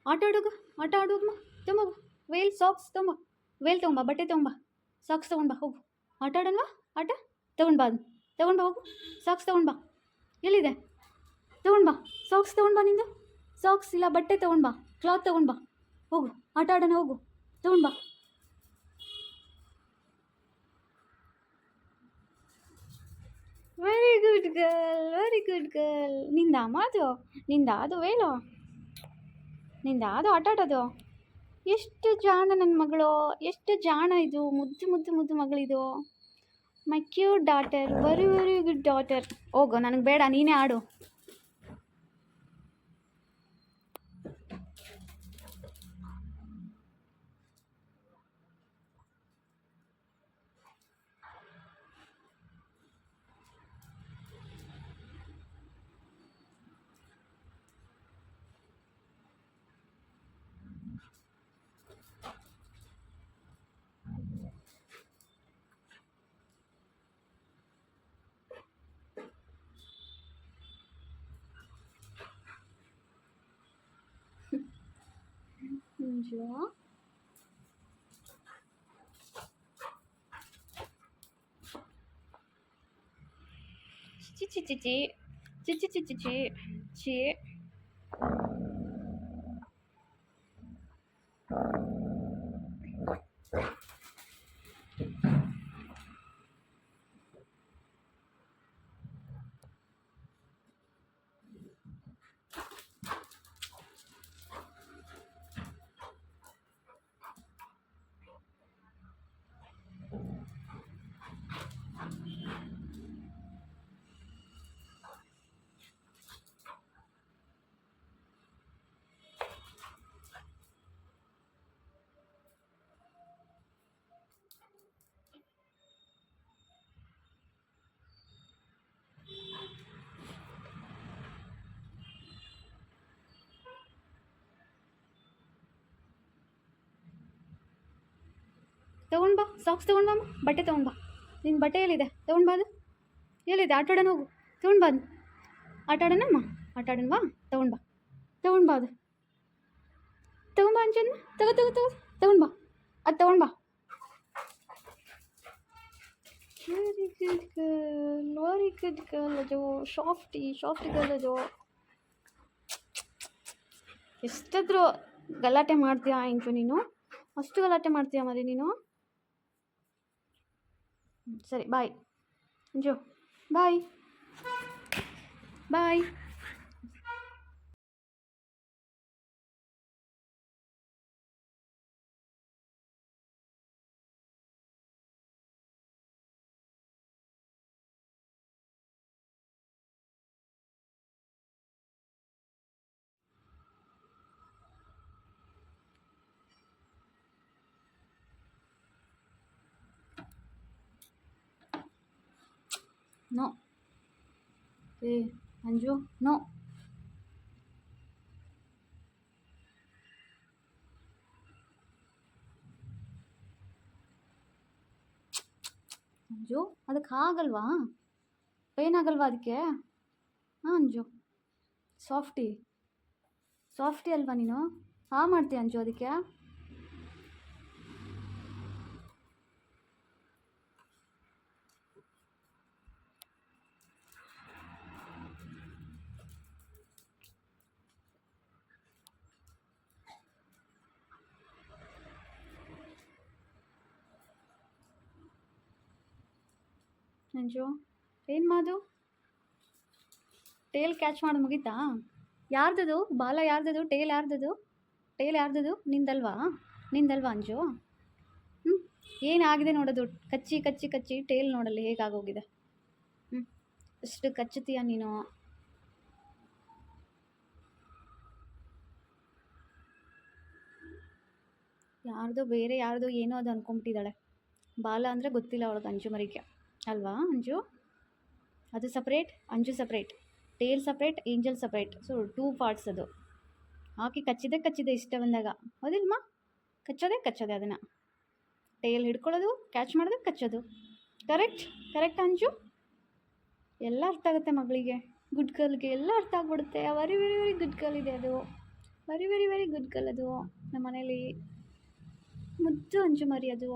ಆಟ ಆಡೋಗು, ಆಟ ಆಡೋಗಮ್ಮ. ತೊಂಬೋಗು veil, socks ತೊಂಬ, veil ತೊಗೊಂಬ, ಬಟ್ಟೆ ತೊಗೊಂಬ, ಸಾಕ್ಸ್ ತೊಗೊಂಡ್ಬಾ, ಹೋಗು. ಆಟ ಆಡೋಣವಾ? ಆಟ ತೊಗೊಂಡ್ಬಾ, ಅದು ತೊಗೊಂಡ್ಬಾ, ಹೋಗು. ಸಾಕ್ಸ್ ತೊಗೊಂಡ್ಬಾ, ಎಲ್ಲಿದೆ? ತೊಗೊಂಡ್ಬಾ, ಸಾಕ್ಸ್ ತೊಗೊಂಡ್ಬಾ, ನಿಂದು ಸಾಕ್ಸ್ ಇಲ್ಲ, ಬಟ್ಟೆ ತೊಗೊಂಡ್ಬಾ, ಕ್ಲಾತ್ ತೊಗೊಂಡ್ಬಾ, ಹೋಗು. ಆಟ ಆಡೋಣ, ಹೋಗು, ತೊಗೊಂಡ್ಬಾ. Very good girl, very good girl. ನಿಂದ ಮಾತು, ನಿಂದ ಅದು ವೇಲು, ನಿಂದ ಅದು ಆಟ ಆಡೋದು. ಎಷ್ಟು ಜಾಣ ನನ್ನ ಮಗಳು, ಎಷ್ಟು ಜಾಣ ಇದು, ಮುದ್ದು ಮುದ್ದು ಮುದ್ದು ಮಗಳಿದು. My cute daughter, very very good daughter. ಹೋಗು, ನನಗೆ ಬೇಡ, ನೀನೇ ಆಡು. ಅಂಜು, ಚಿ ಚಿ ಚಿ ಚಿ ಚಿ ಚಿ ಚಿ ಚಿ ಚಿ ಚಿ. ತೊಗೊಂಡ್ಬಾ, ಸಾಕ್ಸ್ ತೊಗೊಂಡ್ಬಾ, ಬಟ್ಟೆ ತೊಗೊಂಡ್ಬಾ. ನಿನ್ನ ಬಟ್ಟೆ ಎಲ್ಲಿದೆ? ತೊಗೊಂಡ್ಬಾ, ಅದು ಎಲ್ಲಿದೆ? ಆಟ ಆಡೋಣ, ಹೋಗು, ತೊಗೊಂಡ್ಬಾ, ಅದು ಆಟ ಆಡೋಣಮ್ಮ, ಆಟ ಆಡೋಣವಾ? ತೊಗೊಂಡ್ಬಾ, ತೊಗೊಂಡ್ಬಾ, ಅದು ತೊಗೊಂಡ್ಬಾ, ಅಂಜನ್ನ ತಗೋ ತಗೋ ತಗೋ, ತೊಗೊಂಡ್ಬಾ, ಅದು ತೊಗೊಂಡ್ಬಾ. Very good girl, very good girl. ಅದು ಶಾಫ್ಟಿ, ಶಾಫ್ಟಿ ಗರ್ಲ್ ಅದು. ಎಷ್ಟಾದರೂ ಗಲಾಟೆ ಮಾಡ್ತೀಯಾ ಇಂಚು ನೀನು? ಅಷ್ಟು ಗಲಾಟೆ ಮಾಡ್ತೀಯಾ ಮರಿ ನೀನು? ಸರಿ, ಬಾಯ್ ಅಂಜು, ಬಾಯ್ ಬಾಯ್. ನೋ, ಏ ಅಂಜು, ನೋ. ಅಂಜು, ಅದಕ್ಕೆ ಆಗಲ್ವಾ? ಪೇನ್ ಆಗಲ್ವಾ ಅದಕ್ಕೆ? ಹಾಂ ಅಂಜು, ಸಾಫ್ಟಿ, ಸಾಫ್ಟಿ ಅಲ್ವಾ ನೀನು? ಹಾಂ ಮಾಡ್ತೀಯ ಅಂಜು ಅದಕ್ಕೆ? ಅಂಜು, ಏನು ಮಾಡು? ಟೇಲ್ ಕ್ಯಾಚ್ ಮಾಡಿ ಮುಗೀತಾ? ಯಾರ್ದದು ಬಾಲ? ಯಾರ್ದದು ಟೇಲ್? ಯಾರ್ದದು ಟೇಲ್? ಯಾರ್ದದು? ನಿಂದಲ್ವಾ? ನಿಂದಲ್ವಾ ಅಂಜು? ಹ್ಞೂ, ಏನಾಗಿದೆ ನೋಡೋದು, ಕಚ್ಚಿ ಕಚ್ಚಿ ಕಚ್ಚಿ ಟೇಲ್ ನೋಡಲ್ಲಿ ಹೇಗಾಗೋಗಿದೆ. ಹ್ಞೂ, ಅಷ್ಟು ಕಚ್ಚುತ್ತೀಯ ನೀನು. ಯಾರ್ದೋ ಬೇರೆ ಯಾರ್ದೋ ಏನೋ ಅದು ಅಂದ್ಕೊಂಬಿಟ್ಟಿದ್ದಾಳೆ. ಬಾಲ ಅಂದರೆ ಗೊತ್ತಿಲ್ಲ ಅವಳಿಗೆ, ಅಂಜು ಮರಿಗೆ ಅಲ್ವಾ ಅಂಜು? ಅದು separate, Anju separate, tail separate, angel separate. So 2 parts ಅದು. ಆಕೆ ಕಚ್ಚಿದೆ ಇಷ್ಟ ಬಂದಾಗ, ಹೌದಿಲ್ಮ? ಕಚ್ಚೋದೆ ಅದನ್ನು. ಟೇಲ್ ಹಿಡ್ಕೊಳ್ಳೋದು, ಕ್ಯಾಚ್ ಮಾಡೋದು, ಕಚ್ಚೋದು. Correct, correct Anju? ಎಲ್ಲ ಅರ್ಥ ಆಗುತ್ತೆ ಮಗಳಿಗೆ, ಗುಡ್ ಗರ್ಲ್ಗೆ ಎಲ್ಲ ಅರ್ಥ ಆಗ್ಬಿಡುತ್ತೆ. Very very very good girl ಇದೆ ಅದು, very very very good girl ಅದು. ನಮ್ಮ ಮನೇಲಿ ಮುದ್ದು ಅಂಜು ಮರಿ ಅದು.